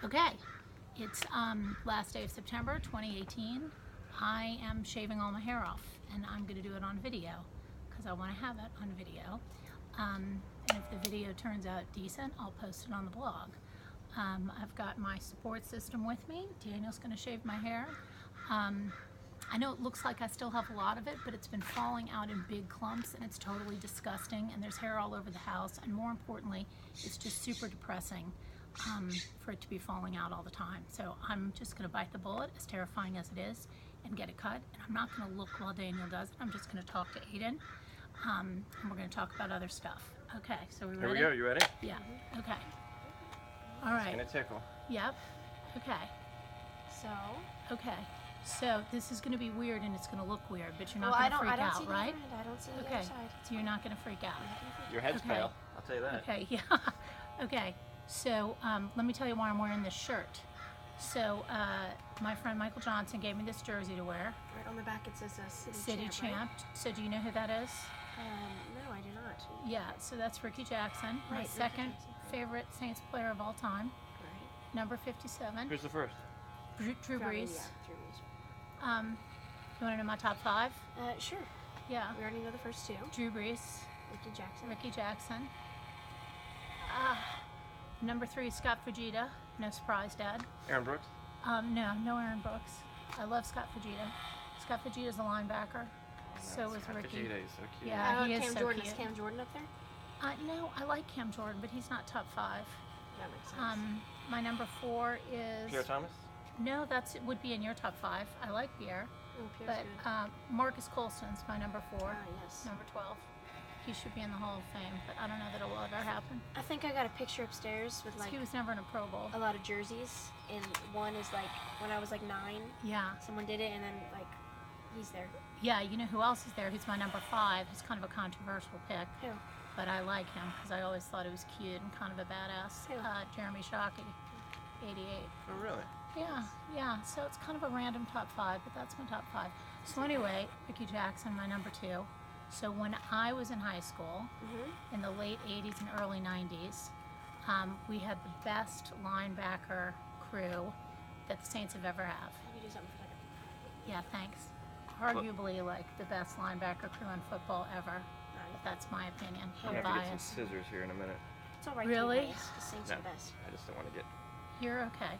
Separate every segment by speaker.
Speaker 1: Okay, it's last day of September 2018. I am shaving all my hair off, and I'm going to do it on video because I want to have it on video. And if the video turns out decent, I'll post it on the blog. I've got my support system with me. Daniel's going to shave my hair. I know it looks like I still have a lot of it, but it's been falling out in big clumps and it's totally disgusting, and there's hair all over the house, and more importantly, it's just super depressing for it to be falling out all the time. So I'm just going to bite the bullet, as terrifying as it is, and get it cut. And I'm not going to look while Daniel does it. I'm just going to talk to Aiden, and we're going to talk about other stuff. Okay, so we ready?
Speaker 2: Here we go. You ready?
Speaker 1: Yeah. Okay. All right.
Speaker 2: It's gonna tickle.
Speaker 1: Yep. Okay. Okay. So this is going to be weird and it's going to look weird, but you're not going to freak out, right?
Speaker 3: I don't see the
Speaker 1: Okay.
Speaker 3: other side.
Speaker 1: So you're not going to freak out.
Speaker 2: Your head's
Speaker 1: Okay.
Speaker 2: pale. I'll tell you that.
Speaker 1: Okay. Yeah. Okay. So let me tell you why I'm wearing this shirt. So my friend Michael Johnson gave me this jersey to wear.
Speaker 3: Right on the back it says
Speaker 1: City Champ.
Speaker 3: Right?
Speaker 1: So do you know who that is?
Speaker 3: No, I do not.
Speaker 1: Yeah. So that's Ricky Jackson, my
Speaker 3: Right, Ricky
Speaker 1: second
Speaker 3: Jackson.
Speaker 1: favorite Saints player of all time,
Speaker 3: Right.
Speaker 1: number 57.
Speaker 2: Who's the first?
Speaker 1: Drew
Speaker 3: Probably,
Speaker 1: Brees.
Speaker 3: Yeah, Drew Brees.
Speaker 1: You want to know my top 5?
Speaker 3: Sure.
Speaker 1: Yeah.
Speaker 3: We already know the first two.
Speaker 1: Drew Brees,
Speaker 3: Ricky Jackson.
Speaker 1: Ricky Jackson. Number 3 is Scott Fujita. No surprise, Dad.
Speaker 2: Aaron Brooks.
Speaker 1: No Aaron Brooks. I love Scott Fujita. Scott Fujita's a linebacker. So was
Speaker 2: Scott
Speaker 1: Ricky.
Speaker 2: Fujita, he's so cute.
Speaker 1: Yeah. He is
Speaker 3: Cam
Speaker 1: so
Speaker 3: Jordan.
Speaker 1: cute.
Speaker 3: Is Cam Jordan up there?
Speaker 1: No, I like Cam Jordan, but he's not top 5.
Speaker 3: That makes sense.
Speaker 1: My number 4 is...
Speaker 2: Pierre Thomas.
Speaker 1: No, would be in your top 5. I like Pierre.
Speaker 3: Oh, Pierre's
Speaker 1: But
Speaker 3: good.
Speaker 1: Marcus Colston's my number 4.
Speaker 3: Yes.
Speaker 1: Number 12. He should be in the Hall of Fame, but I don't know that it will ever happen.
Speaker 3: I think I got a picture upstairs with like
Speaker 1: He was never in a Pro Bowl.
Speaker 3: a lot of jerseys, and one is like when I was like 9.
Speaker 1: Yeah.
Speaker 3: Someone did it, and then like he's there.
Speaker 1: Yeah, you know who else is there? Who's my number 5? He's kind of a controversial pick,
Speaker 3: Who?
Speaker 1: but I like him because I always thought he was cute and kind of a badass.
Speaker 3: Who?
Speaker 1: Jeremy Shockey, 88.
Speaker 2: Oh, really?
Speaker 1: Yeah. So it's kind of a random top 5, but that's my top 5. So anyway, Ricky Jackson, my number 2. So when I was in high school, in the late 80s and early 90s, we had the best linebacker crew that the Saints have ever had.
Speaker 3: Let me do something for that.
Speaker 1: Yeah, thanks. Arguably, like, the best linebacker crew in football ever. But that's my opinion.
Speaker 2: I'm
Speaker 1: I'm
Speaker 2: gonna have to get
Speaker 1: biased.
Speaker 2: some scissors here in a minute.
Speaker 3: It's all right.
Speaker 1: Really?
Speaker 3: The Saints
Speaker 2: No,
Speaker 3: are the best.
Speaker 2: I just don't want to get.
Speaker 1: You're okay.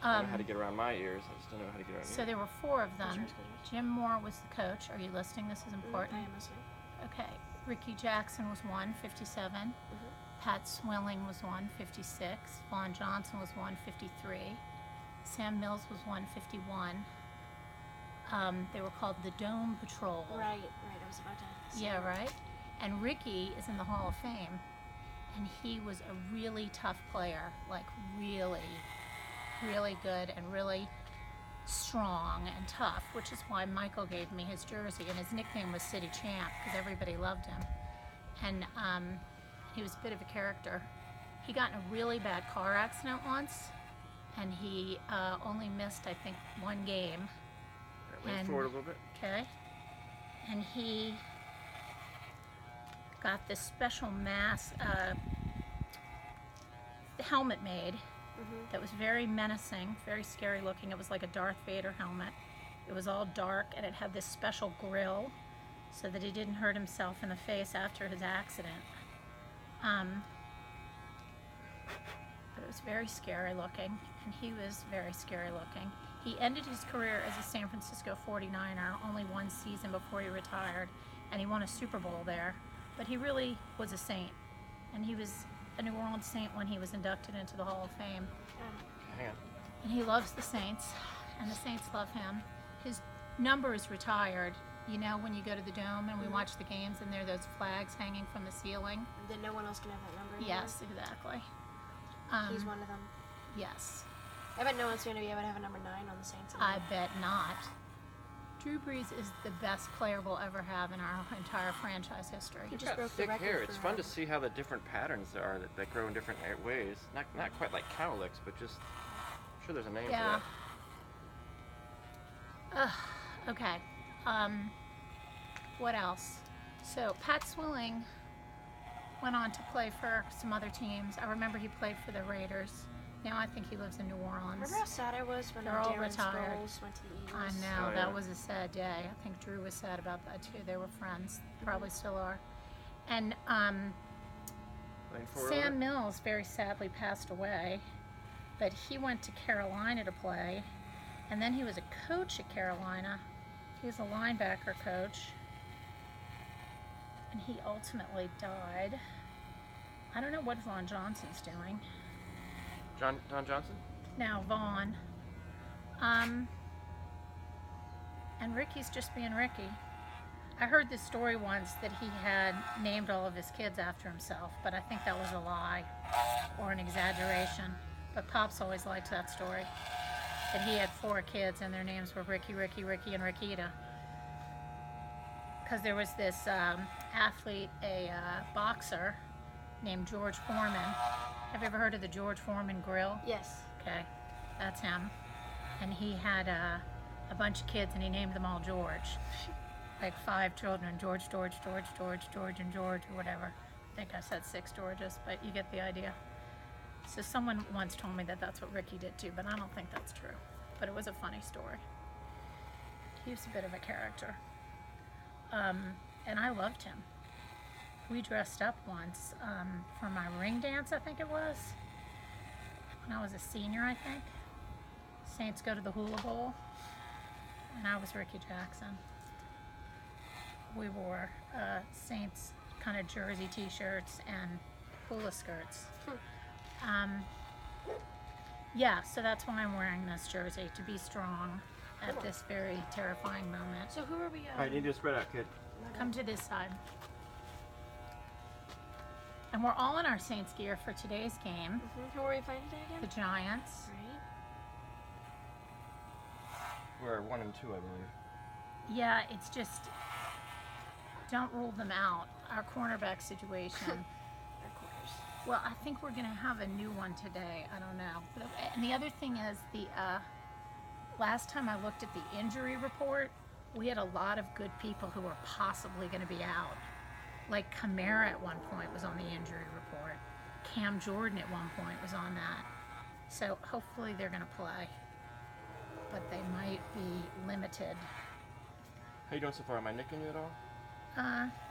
Speaker 2: I know how to get around my ears. I just don't know how to get around
Speaker 1: So
Speaker 2: yours.
Speaker 1: there were 4 of them.
Speaker 3: Scissors.
Speaker 1: Jim Moore was the coach. Are you listening? This is
Speaker 3: I
Speaker 1: important.
Speaker 3: am listening.
Speaker 1: Okay. Ricky Jackson was 1, 57. Pat Swilling was 1, 56. Vaughn Johnson was 1, 53. Sam Mills was 1, 51. They were called the Dome Patrol.
Speaker 3: Right. I was about to. Say
Speaker 1: Yeah,
Speaker 3: that.
Speaker 1: right? And Ricky is in the Hall of Fame, and he was a really tough player, like really, really good and really strong and tough, which is why Michael gave me his jersey, and his nickname was City Champ because everybody loved him. And he was a bit of a character. He got in a really bad car accident once, and he only missed, I think, 1 game.
Speaker 2: Lean
Speaker 1: and-
Speaker 2: forward a little bit.
Speaker 1: Okay. And he got this special mask, helmet made that was very menacing, very scary looking. It was like a Darth Vader helmet. It was all dark, and it had this special grill so that he didn't hurt himself in the face after his accident. But it was very scary looking, and he was very scary looking. He ended his career as a San Francisco 49er, only 1 season before he retired, and he won a Super Bowl there. But he really was a Saint, and he was a New Orleans Saint when he was inducted into the Hall of Fame.
Speaker 2: Hang on.
Speaker 1: And he loves the Saints, and the Saints love him. His number is retired. You know, when you go to the Dome and we watch the games and there are those flags hanging from the ceiling?
Speaker 3: Then no one else can have that number anymore?
Speaker 1: Yes, exactly.
Speaker 3: He's one of them.
Speaker 1: Yes.
Speaker 3: I bet no one's going to be able to have a number 9 on the Saints.
Speaker 1: I bet not. Drew Brees is the best player we'll ever have in our entire franchise history.
Speaker 3: He
Speaker 2: You've
Speaker 3: just
Speaker 2: got
Speaker 3: broke the
Speaker 2: thick
Speaker 3: record
Speaker 2: hair. It's
Speaker 3: for,
Speaker 2: fun to see how the different patterns there are that grow in different ways. Not quite like cowlicks, but just. I'm sure there's a name
Speaker 1: Yeah.
Speaker 2: for that.
Speaker 1: Okay. What else? So Pat Swilling went on to play for some other teams. I remember he played for the Raiders. Now I think he lives in New Orleans.
Speaker 3: Remember how sad I was when
Speaker 1: They're all
Speaker 3: Darren
Speaker 1: retired.
Speaker 3: Sproles went to the Eagles?
Speaker 1: I know,
Speaker 2: Oh,
Speaker 1: that
Speaker 2: yeah.
Speaker 1: was a sad day. I think Drew was sad about that too. They were friends, probably still are. And
Speaker 2: Lane forward.
Speaker 1: Sam Mills very sadly passed away, but he went to Carolina to play, and then he was a coach at Carolina. He was a linebacker coach, and he ultimately died. I don't know what Vaughn Johnson's doing.
Speaker 2: Don Johnson?
Speaker 1: Now Vaughn. And Ricky's just being Ricky. I heard this story once that he had named all of his kids after himself, but I think that was a lie or an exaggeration. But Pops always liked that story. That he had 4 kids and their names were Ricky, Ricky, Ricky, and Rickita. Because there was this athlete, a boxer named George Foreman. Have you ever heard of the George Foreman Grill?
Speaker 3: Yes.
Speaker 1: Okay, that's him. And he had a bunch of kids and he named them all George. Like 5 children, George, and George, or whatever. I think I said 6 Georges, but you get the idea. So someone once told me that that's what Ricky did too, but I don't think that's true. But it was a funny story. He was a bit of a character. And I loved him. We dressed up once for my ring dance, I think it was. When I was a senior, I think. Saints go to the Hula Bowl. And I was Ricky Jackson. We wore Saints kind of jersey t-shirts and hula skirts. Yeah, so that's why I'm wearing this jersey, to be strong at this very terrifying moment.
Speaker 3: So who are we?
Speaker 2: Alright, you need to spread out, kid.
Speaker 1: Come to this side. And we're all in our Saints gear for today's game.
Speaker 3: Who are we playing today
Speaker 1: The
Speaker 3: again?
Speaker 1: Giants.
Speaker 3: Right.
Speaker 2: We're 1 and 2, I believe.
Speaker 1: Yeah, it's just, don't rule them out. Our cornerback situation.
Speaker 3: Our quarters.
Speaker 1: Well, I think we're going to have a new one today. I don't know. And the other thing is, the last time I looked at the injury report, we had a lot of good people who were possibly going to be out. Like Kamara at one point was on the injury report. Cam Jordan at one point was on that. So hopefully they're going to play. But they might be limited.
Speaker 2: How you doing so far? Am I nicking you at all?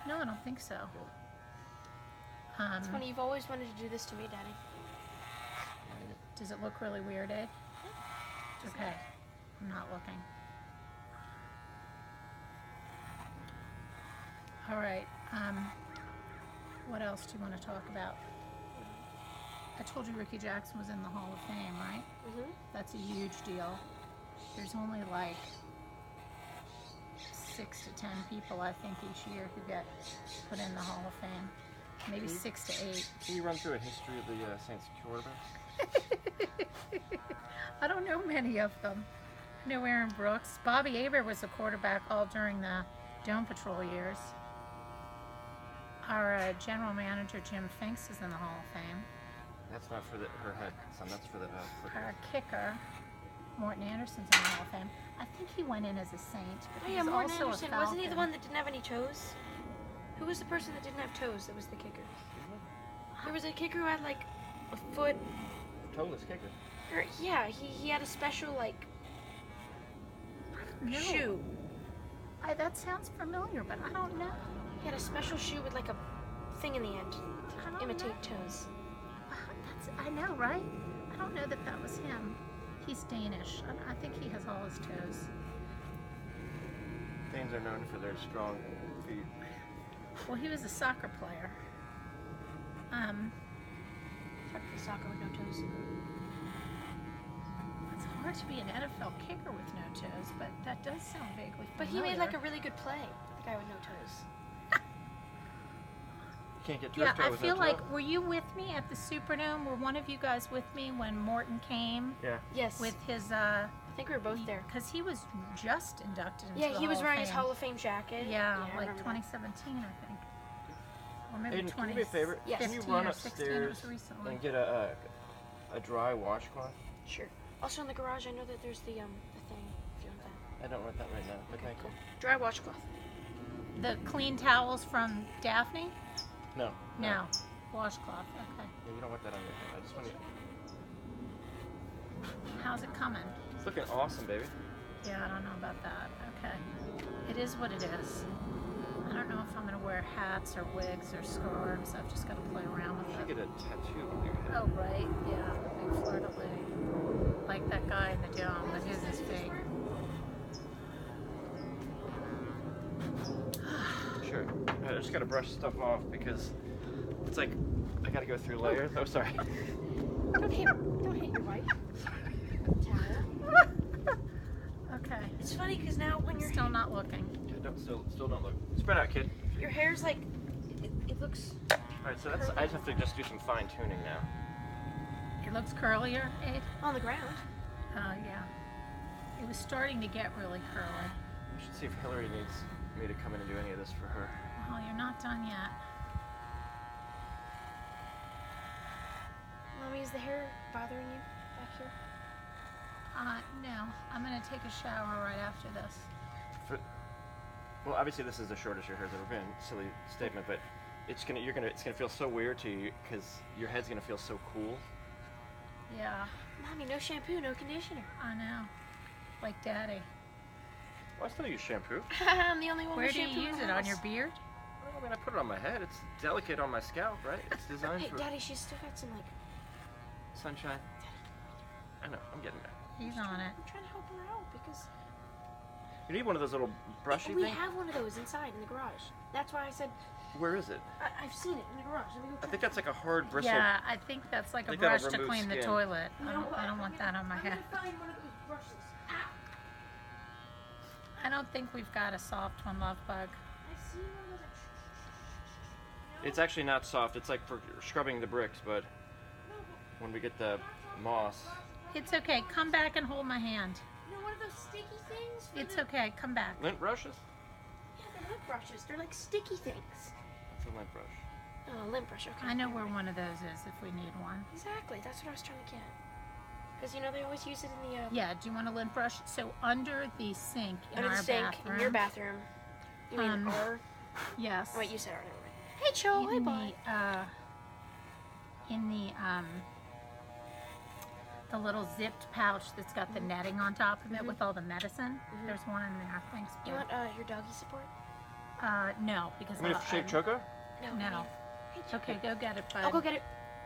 Speaker 1: No, I don't think so.
Speaker 3: It's funny, you've always wanted to do this to me, Daddy.
Speaker 1: Does it look really weird, Ed? Okay, I'm not looking. All right, what else do you want to talk about? I told you Ricky Jackson was in the Hall of Fame, right?
Speaker 3: Mm-hmm.
Speaker 1: That's a huge deal. There's only like 6 to 10 people, I think, each year who get put in the Hall of Fame. Maybe 6 to 8.
Speaker 2: Can you run through a history of the Saints quarterbacks?
Speaker 1: I don't know many of them. I know Aaron Brooks. Bobby Aber was a quarterback all during the Dome Patrol years. Our general manager, Jim Finks, is in the Hall of Fame.
Speaker 2: That's not for her head, son. That's for the
Speaker 1: Our kicker, Morton Anderson's in the Hall of Fame. I think he went in as a Saint, but
Speaker 3: Oh
Speaker 1: he
Speaker 3: yeah,
Speaker 1: was
Speaker 3: Morton
Speaker 1: also
Speaker 3: Anderson.
Speaker 1: a Falcon.
Speaker 3: Wasn't he the one that didn't have any toes? Who was the person that didn't have toes that was the kicker? There was a kicker who had like a foot.
Speaker 2: toeless kicker.
Speaker 3: Or, yeah, he had a special like
Speaker 1: No.
Speaker 3: shoe.
Speaker 1: That sounds familiar, but I don't know.
Speaker 3: He had a special shoe with like a thing in the end
Speaker 1: I don't
Speaker 3: to imitate
Speaker 1: know.
Speaker 3: toes.
Speaker 1: I know, right? I don't know that that was him. He's Danish. I think he has all his toes.
Speaker 2: Danes are known for their strong feet.
Speaker 1: Well, he was a soccer player.
Speaker 3: Technically soccer with no toes.
Speaker 1: It's hard to be an NFL kicker with no toes, but that does sound vaguely familiar.
Speaker 3: But he made like a really good play. The guy with no toes.
Speaker 2: You can't get to his
Speaker 1: Yeah,
Speaker 2: toe
Speaker 1: I
Speaker 2: with
Speaker 1: feel
Speaker 2: no
Speaker 1: like,
Speaker 2: toe.
Speaker 1: were you with me at the Superdome? Were one of you guys with me when Morton came
Speaker 2: Yeah.
Speaker 3: Yes.
Speaker 1: with his,
Speaker 3: I think we were both there.
Speaker 1: because he was just inducted into
Speaker 3: Yeah,
Speaker 1: the
Speaker 3: he was
Speaker 1: Hall
Speaker 3: wearing
Speaker 1: of
Speaker 3: his
Speaker 1: Fame.
Speaker 3: Hall of Fame jacket.
Speaker 1: Yeah,
Speaker 3: I
Speaker 1: like
Speaker 3: remember
Speaker 1: 2017, I think. Or maybe
Speaker 2: Aiden, can you do me a favor?
Speaker 3: Yes.
Speaker 2: Can you
Speaker 1: 15
Speaker 2: run
Speaker 1: or 16, it
Speaker 2: upstairs
Speaker 1: was recently.
Speaker 2: and get a dry washcloth?
Speaker 3: that. Sure. Also in the garage, I know that there's the thing. If you want that.
Speaker 2: I don't want that right now, but thank
Speaker 3: Cool. Dry washcloth.
Speaker 1: The clean towels from Daphne?
Speaker 2: you. No.
Speaker 1: No. Washcloth, okay.
Speaker 2: Yeah, you don't want that on your head. I just want you.
Speaker 1: How's it coming?
Speaker 2: It's looking awesome, baby.
Speaker 1: Yeah, I don't know about that. Okay. It is what it is. I don't know if I'm going to wear hats or wigs or scarves. I've just got to play around
Speaker 2: You should
Speaker 1: with
Speaker 2: get
Speaker 1: it.
Speaker 2: a tattoo on your head.
Speaker 1: Oh, right. Yeah, the big fleur-de-lis. Like that guy in the dome, but his is fake.
Speaker 2: Sure. I just gotta brush stuff off because it's like I gotta go through layers. Oh, sorry.
Speaker 3: Don't hit your wife. Towel.
Speaker 1: Okay.
Speaker 3: It's funny because now when you're
Speaker 1: Still not looking.
Speaker 2: Yeah, still don't look. Spread out, kid.
Speaker 3: your hair's like it looks.
Speaker 2: All right, so that's. I just have to just do some fine tuning now.
Speaker 1: It looks curlier, Aid?
Speaker 3: On the ground.
Speaker 1: Oh, yeah. It was starting to get really curly.
Speaker 2: We should see if Hillary needs me to come in and do any of this for her.
Speaker 1: Well, you're not done yet.
Speaker 3: Mommy, is the hair bothering you back here?
Speaker 1: No. I'm going to take a shower right after this.
Speaker 2: Well, obviously this is the shortest your hair's ever been. Silly statement, but it's gonna feel so weird to you because your head's gonna feel so cool.
Speaker 1: Yeah,
Speaker 3: Mommy, no shampoo, no conditioner.
Speaker 1: I know. Like Daddy.
Speaker 2: Well, I still use shampoo.
Speaker 3: I'm the only one
Speaker 1: Where
Speaker 3: with
Speaker 1: do
Speaker 3: shampoo
Speaker 1: you
Speaker 3: in
Speaker 1: use
Speaker 3: the
Speaker 1: it? On your
Speaker 3: house.
Speaker 1: beard?
Speaker 2: Well, I mean, I put it on my head. It's delicate on my scalp, right? It's designed
Speaker 3: Hey,
Speaker 2: for
Speaker 3: Daddy, she's still got some like.
Speaker 2: sunshine. I know. I'm getting there.
Speaker 1: He's on it.
Speaker 3: I'm trying to help her out because
Speaker 2: You need one of those little brushy
Speaker 3: we
Speaker 2: things.
Speaker 3: have one of those inside in the garage. That's why I said
Speaker 2: Where is it?
Speaker 3: I've seen it in the garage. Let me go
Speaker 2: I
Speaker 3: check.
Speaker 2: think that's like a hard bristle.
Speaker 1: Yeah, I think that's like a
Speaker 2: think that'll
Speaker 1: brush to
Speaker 2: remove
Speaker 1: clean the
Speaker 2: skin.
Speaker 1: toilet.
Speaker 3: You
Speaker 1: I
Speaker 3: know
Speaker 1: don't,
Speaker 3: what?
Speaker 1: I don't want that on my
Speaker 3: I'm
Speaker 1: head.
Speaker 3: gonna find one of those brushes. Ah,
Speaker 1: I don't think we've got a soft one, Love Bug.
Speaker 3: I see one of those.
Speaker 2: It's actually not soft. It's like for scrubbing the bricks, but when we get the moss.
Speaker 1: It's okay. Come back and hold my hand.
Speaker 3: You know, one of those sticky things. For
Speaker 1: It's
Speaker 3: the,
Speaker 1: okay. Come back.
Speaker 2: Lint brushes?
Speaker 3: Yeah, they're lint brushes. They're like sticky things.
Speaker 2: It's a lint brush.
Speaker 3: Oh, lint brush. Okay.
Speaker 1: I know where one of those is if we need one.
Speaker 3: Exactly. That's what I was trying to get. Because you know they always use it in the
Speaker 1: Yeah, do you want a lint brush? So under the sink in
Speaker 3: under
Speaker 1: our
Speaker 3: the sink
Speaker 1: bathroom.
Speaker 3: in your bathroom. You mean our?
Speaker 1: Yes.
Speaker 3: Oh, wait, you said our. Never mind. Hey, Cho. Hey,
Speaker 1: in
Speaker 3: bye.
Speaker 1: the little zipped pouch that's got the netting on top of it with all the medicine. There's one in there. Thanks.
Speaker 3: You
Speaker 1: babe.
Speaker 3: want your doggy support?
Speaker 1: No, because
Speaker 2: I'm gonna shave Choco?
Speaker 3: No.
Speaker 1: No.
Speaker 3: I mean, hey, Cho.
Speaker 1: Okay, go get it, bud.
Speaker 3: I'll go get it.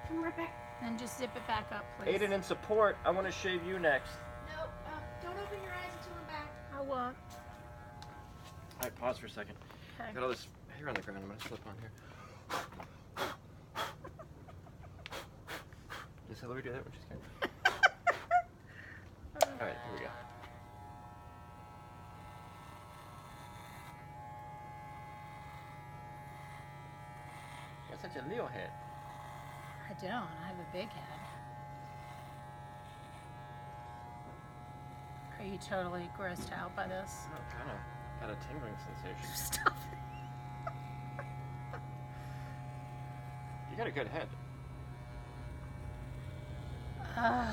Speaker 3: Come right back.
Speaker 1: Then just zip it back up, please.
Speaker 2: Aiden in support. I want to shave you next.
Speaker 3: No, don't open your eyes until I'm back.
Speaker 1: I won't.
Speaker 2: All right, pause for a second.
Speaker 1: Okay.
Speaker 2: Got all this hair on the ground. I'm gonna slip on here. Does Hillary do that when she's scared? All right, here we go. You got such a little head.
Speaker 1: I don't. I have a big head. Are you totally grossed out by this?
Speaker 2: No, kind of got a tingling sensation.
Speaker 1: Stop it.
Speaker 2: You got a good head.
Speaker 1: Uh,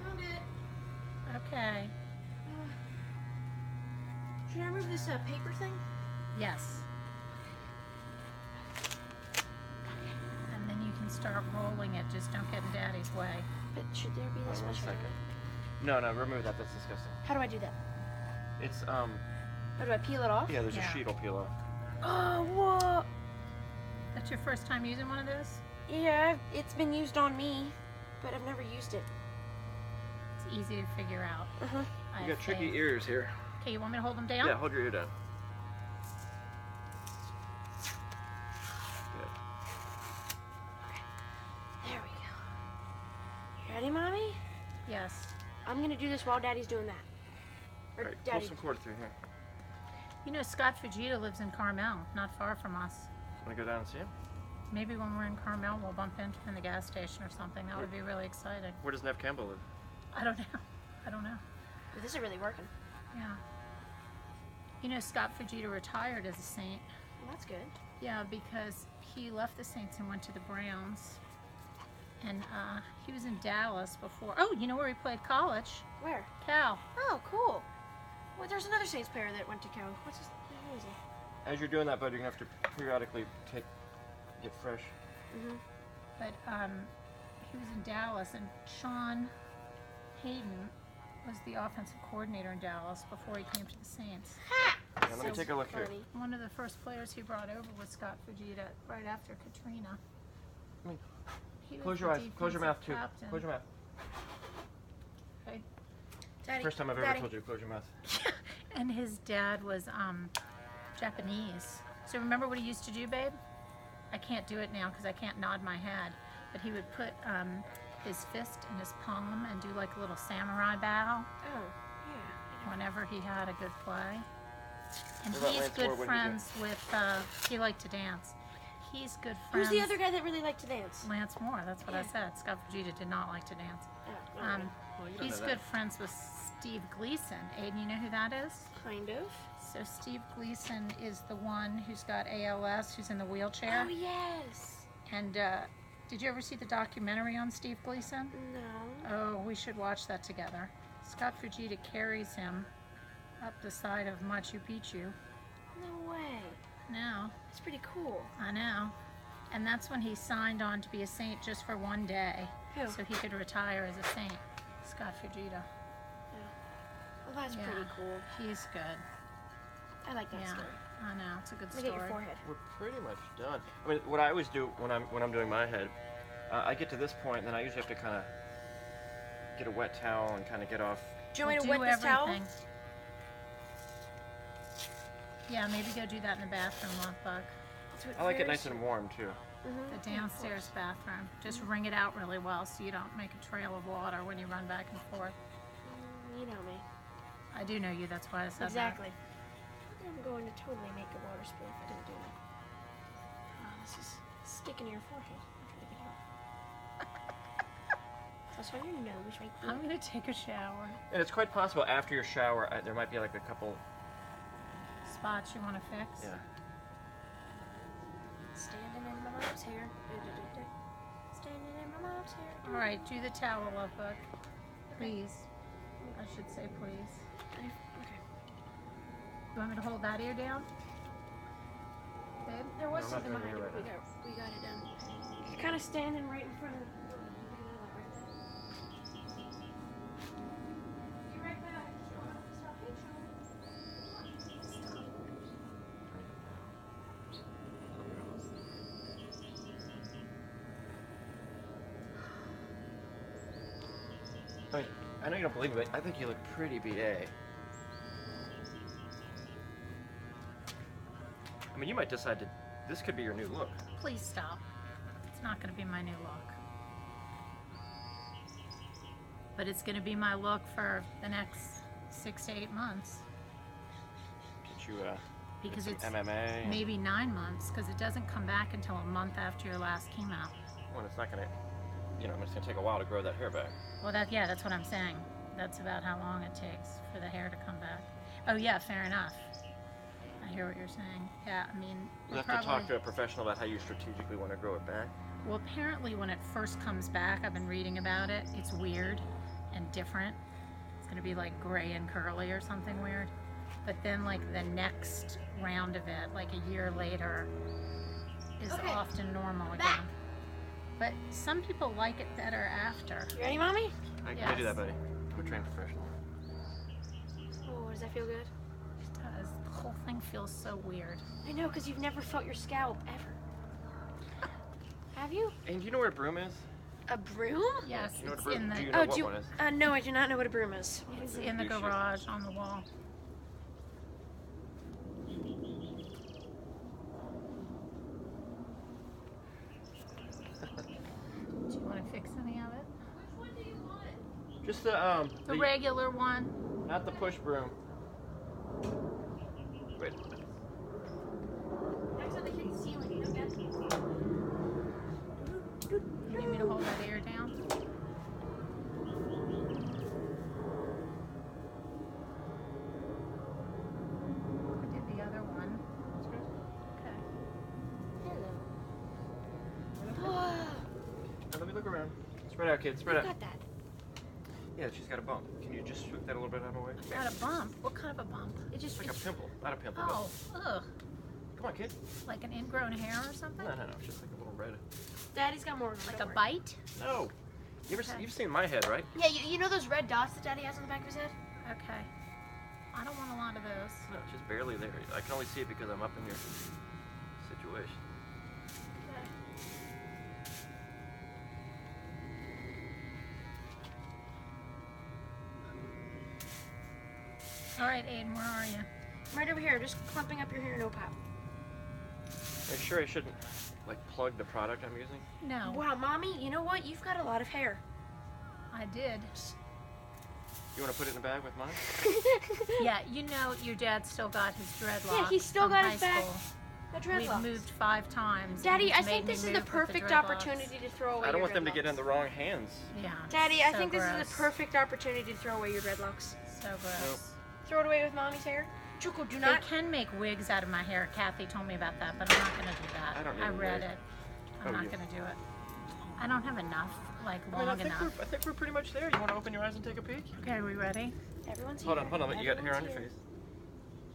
Speaker 3: Found it.
Speaker 1: okay.
Speaker 3: Should I remove this paper thing?
Speaker 1: Yes. And then you can start rolling it. Just don't get in Daddy's way.
Speaker 3: But should there be this
Speaker 2: One
Speaker 3: much?
Speaker 2: second. No, remove that. That's disgusting.
Speaker 3: How do I do that?
Speaker 2: It's
Speaker 3: How do I peel it off?
Speaker 2: yeah. There's
Speaker 1: Yeah.
Speaker 2: a sheet will peel off.
Speaker 3: Oh, whoa.
Speaker 1: That's your first time using one of those?
Speaker 3: Yeah, it's been used on me, but I've never used it.
Speaker 1: It's easy to figure out.
Speaker 3: Uh-huh.
Speaker 1: I
Speaker 2: You
Speaker 1: have
Speaker 2: got tricky
Speaker 1: faith.
Speaker 2: ears here.
Speaker 1: Okay, you want me to hold them down?
Speaker 2: Yeah, hold your ear down. Good.
Speaker 3: There we go. You ready, Mommy?
Speaker 1: Yes.
Speaker 3: I'm gonna do this while Daddy's doing that. Or
Speaker 2: All right, pull
Speaker 3: Daddy.
Speaker 2: some cord through here.
Speaker 1: You know, Scott Fujita lives in Carmel, not far from us.
Speaker 2: Want to go down and see him?
Speaker 1: Maybe when we're in Carmel, we'll bump into him in the gas station or something. That would be really exciting.
Speaker 2: Where does Nev Campbell live?
Speaker 1: I don't know. I don't know.
Speaker 3: Ooh, this is really working.
Speaker 1: Yeah. You know, Scott Fujita retired as a Saint.
Speaker 3: Well, that's good.
Speaker 1: Yeah, because he left the Saints and went to the Browns. And he was in Dallas before. Oh, you know where he played college?
Speaker 3: Where?
Speaker 1: Cal.
Speaker 3: Oh, cool. Well, there's another Saints player that went to Cal. What's his name? Is he?
Speaker 2: As you're doing that, bud, you're gonna have to periodically get fresh.
Speaker 3: Mm-hmm.
Speaker 1: But he was in Dallas, and Sean Hayden was the offensive coordinator in Dallas before he came to the Saints.
Speaker 2: Yeah, let me
Speaker 1: So
Speaker 2: take a look here.
Speaker 3: Funny.
Speaker 1: One of the first players he brought over was Scott Fujita right after Katrina.
Speaker 2: I mean,
Speaker 1: He was
Speaker 2: close
Speaker 1: the
Speaker 2: your eyes. Close your mouth
Speaker 1: defensive
Speaker 2: too.
Speaker 1: captain.
Speaker 2: Close your mouth.
Speaker 1: Okay.
Speaker 3: Daddy,
Speaker 2: First time I've ever
Speaker 3: Daddy.
Speaker 2: told you to close your mouth.
Speaker 1: And his dad was Japanese. So remember what he used to do, babe? I can't do it now because I can't nod my head. But he would put his fist in his palm and do like a little samurai bow
Speaker 3: Oh, yeah.
Speaker 1: whenever he had a good play. And
Speaker 2: What about
Speaker 1: he's
Speaker 2: Lance
Speaker 1: good
Speaker 2: Moore? What did he do?
Speaker 1: friends with, he liked to dance. He's good
Speaker 3: Who's
Speaker 1: friends.
Speaker 3: the other guy that really liked to dance?
Speaker 1: Lance Moore, that's what I
Speaker 3: Yeah.
Speaker 1: said. Scott Fujita did not like to dance.
Speaker 3: Oh,
Speaker 1: Um,
Speaker 2: Well, you don't
Speaker 1: he's
Speaker 2: know
Speaker 1: good
Speaker 2: that.
Speaker 1: friends with Steve Gleason. Aiden, you know who that is?
Speaker 3: kind of.
Speaker 1: So Steve Gleason is the one who's got ALS, who's in the wheelchair.
Speaker 3: Oh, yes.
Speaker 1: And did you ever see the documentary on Steve Gleason?
Speaker 3: No.
Speaker 1: Oh, we should watch that together. Scott Fujita carries him up the side of Machu Picchu.
Speaker 3: No way.
Speaker 1: Now,
Speaker 3: That's pretty cool.
Speaker 1: I know. And that's when he signed on to be a saint just for one day.
Speaker 3: Who?
Speaker 1: So he could retire as a saint. Scott Fujita.
Speaker 3: Well, that's
Speaker 1: Yeah.
Speaker 3: pretty cool.
Speaker 1: He's good.
Speaker 3: I like that
Speaker 1: Yeah.
Speaker 3: story.
Speaker 1: I know, it's a good
Speaker 3: Let me get your
Speaker 1: story.
Speaker 3: forehead.
Speaker 2: We're pretty much done. I mean, what I always do when I'm doing my head, I get to this point, then I usually have to kind of get a wet towel and kind of get off.
Speaker 3: Do you want me to
Speaker 1: Do
Speaker 3: wet this towel?
Speaker 1: everything. Yeah, maybe go do that in the bathroom, Lockbug.
Speaker 2: I like it nice and warm too.
Speaker 1: The downstairs bathroom. Just wring it out really well so you don't make a trail of water when you run back and forth.
Speaker 3: You know me.
Speaker 1: I do know you, that's why I said
Speaker 3: Exactly. I'm going to totally make a water spill if I didn't do that. Oh, this is sticking to your forehead. I'm trying to get it off. That's on your nose right
Speaker 1: that.
Speaker 3: there.
Speaker 1: I'm gonna take a shower.
Speaker 2: And it's quite possible after your shower, there might be like a couple.
Speaker 1: Spots you want to fix?
Speaker 2: Yeah.
Speaker 3: Standing in my mom's hair. Standing in my mom's hair.
Speaker 1: All right, do the towel, Lovebug. Please. I should say please.
Speaker 3: Okay.
Speaker 1: You want me to hold that ear down? Babe?
Speaker 3: There was
Speaker 2: No, I'm not
Speaker 3: something
Speaker 2: doing
Speaker 3: behind
Speaker 2: it
Speaker 3: it, but
Speaker 2: right
Speaker 3: we got it done. It's kind of standing right in front of. Be right back. Stop
Speaker 2: I mean, I know you don't believe me, but I think you look pretty BA. I mean, you might decide to. This could be your new look.
Speaker 1: Please stop. It's not gonna be my new look. But it's gonna be my look for the next 6 to 8 months.
Speaker 2: Get you
Speaker 1: Because
Speaker 2: some
Speaker 1: it's
Speaker 2: MMA.
Speaker 1: maybe 9 months, because it doesn't come back until a month after your last chemo.
Speaker 2: Well, it's not gonna. You know, it's gonna take a while to grow that hair back.
Speaker 1: Well, that's what I'm saying. That's about how long it takes for the hair to come back. Oh yeah, fair enough. I hear what you're saying. Yeah, I mean,
Speaker 2: We'll
Speaker 1: you're
Speaker 2: have to talk to a professional about how you strategically want to grow it back.
Speaker 1: Well, apparently when it first comes back, I've been reading about it, it's weird and different. It's gonna be like gray and curly or something weird. But then like the next round of it, like a year later, is
Speaker 3: Okay.
Speaker 1: often normal again.
Speaker 3: Back.
Speaker 1: But some people like it better after.
Speaker 3: You ready, mommy?
Speaker 2: I can do
Speaker 1: Yes.
Speaker 2: that, buddy. I'm a trained professional.
Speaker 3: Oh, does that feel good?
Speaker 1: Because the whole thing feels so weird.
Speaker 3: I know, because you've never felt your scalp ever. Have you?
Speaker 2: And do you know where a broom is?
Speaker 3: A broom?
Speaker 1: Yes,
Speaker 2: You know what
Speaker 1: it's
Speaker 2: a broom?
Speaker 1: in
Speaker 2: Do
Speaker 1: the
Speaker 2: you know what one is?
Speaker 3: No, I do not know what a broom is.
Speaker 1: it's in the
Speaker 2: You should.
Speaker 1: garage on the wall. Do you want to fix any of it?
Speaker 2: Just the
Speaker 1: The regular one.
Speaker 2: not the push broom. Wait.
Speaker 3: Next to the kitchen ceiling, you
Speaker 1: You need me to hold that ear down? I did the other one. Okay.
Speaker 3: Hello. Whoa.
Speaker 2: Now let me look around. Spread out, kid. Spread
Speaker 3: You
Speaker 2: out.
Speaker 3: got that.
Speaker 2: Yeah, she's got a bump. Can you just swoop that a little bit out of the way?
Speaker 1: Got a bump. What kind of a bump?
Speaker 3: It just
Speaker 2: It's like a pimple. Not a pimple.
Speaker 1: Oh, ugh.
Speaker 2: But come on, kid.
Speaker 1: Like an ingrown hair or something?
Speaker 2: No. It's just like a little red.
Speaker 3: Daddy's got more.
Speaker 1: Like a bite?
Speaker 2: No.
Speaker 1: Okay.
Speaker 2: You've seen my head, right?
Speaker 3: Yeah, you know those red dots that Daddy has on the back of his head?
Speaker 1: Okay. I don't want a lot of those.
Speaker 2: No, it's just barely there. I can only see it because I'm up in your situation.
Speaker 1: All right, Aiden, where are you?
Speaker 3: I'm right over here, just clumping up your hair, no pop.
Speaker 2: Are you sure I shouldn't like plug the product I'm using?
Speaker 1: No,
Speaker 3: Wow, Mommy, you know what? You've got a lot of hair.
Speaker 1: I did.
Speaker 2: You want to put it in the bag with mine?
Speaker 1: Yeah, you know your dad still got his dreadlocks.
Speaker 3: Yeah, he's still
Speaker 1: from
Speaker 3: got
Speaker 1: high
Speaker 3: his back.
Speaker 1: school.
Speaker 3: The
Speaker 1: We've
Speaker 3: dreadlocks.
Speaker 1: moved 5 times. and
Speaker 3: Daddy,
Speaker 1: he's
Speaker 3: I
Speaker 1: made
Speaker 3: think
Speaker 1: me
Speaker 3: this is the
Speaker 1: move with
Speaker 3: perfect
Speaker 1: dreadlocks.
Speaker 3: opportunity to throw away
Speaker 2: I don't
Speaker 3: your
Speaker 2: want them to get
Speaker 3: dreadlocks.
Speaker 2: in the wrong hands.
Speaker 1: Yeah.
Speaker 3: Daddy, I
Speaker 1: so
Speaker 3: think this is
Speaker 1: gross.
Speaker 3: the perfect opportunity to throw away your dreadlocks.
Speaker 1: So gross.
Speaker 3: Throw it away with Mommy's hair. Chuko, do
Speaker 1: They
Speaker 3: not.
Speaker 1: can make wigs out of my hair. Kathy told me about that, but I'm not going to do that.
Speaker 2: I don't need a
Speaker 1: read
Speaker 2: wig.
Speaker 1: it.
Speaker 2: Oh,
Speaker 1: I'm not
Speaker 2: you-
Speaker 1: going to do it. I don't have enough, like
Speaker 2: I
Speaker 1: long
Speaker 2: think
Speaker 1: enough.
Speaker 2: I think we're pretty much there. You want to open your eyes and take a peek?
Speaker 1: Okay, are we ready?
Speaker 3: Everyone's
Speaker 2: Hold
Speaker 3: here.
Speaker 2: on. You got hair on your
Speaker 3: Everyone's
Speaker 2: face.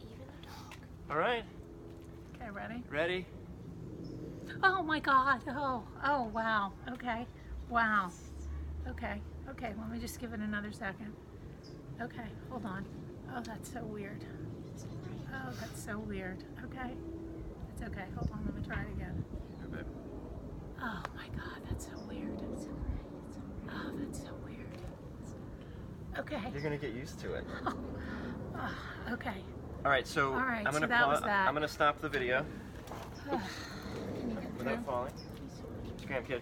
Speaker 3: here. Even the dog.
Speaker 2: All right.
Speaker 1: Okay, ready?
Speaker 2: Ready?
Speaker 1: Oh my God. Oh, wow. Okay. Wow. Okay. Let me just give it another second. Okay, hold on. Oh, that's so weird. Oh, that's so weird. Okay. It's okay. Hold on. Let me try it again.
Speaker 2: Here, babe.
Speaker 1: Oh my God, that's so weird. Oh, that's so weird. Okay.
Speaker 2: You're gonna get used to it.
Speaker 1: Oh, okay.
Speaker 2: All right. So
Speaker 1: All right,
Speaker 2: I'm
Speaker 1: so
Speaker 2: gonna
Speaker 1: that was that.
Speaker 2: I'm gonna stop the video
Speaker 1: Can you get
Speaker 2: without
Speaker 1: through?
Speaker 2: falling. Scram, kid.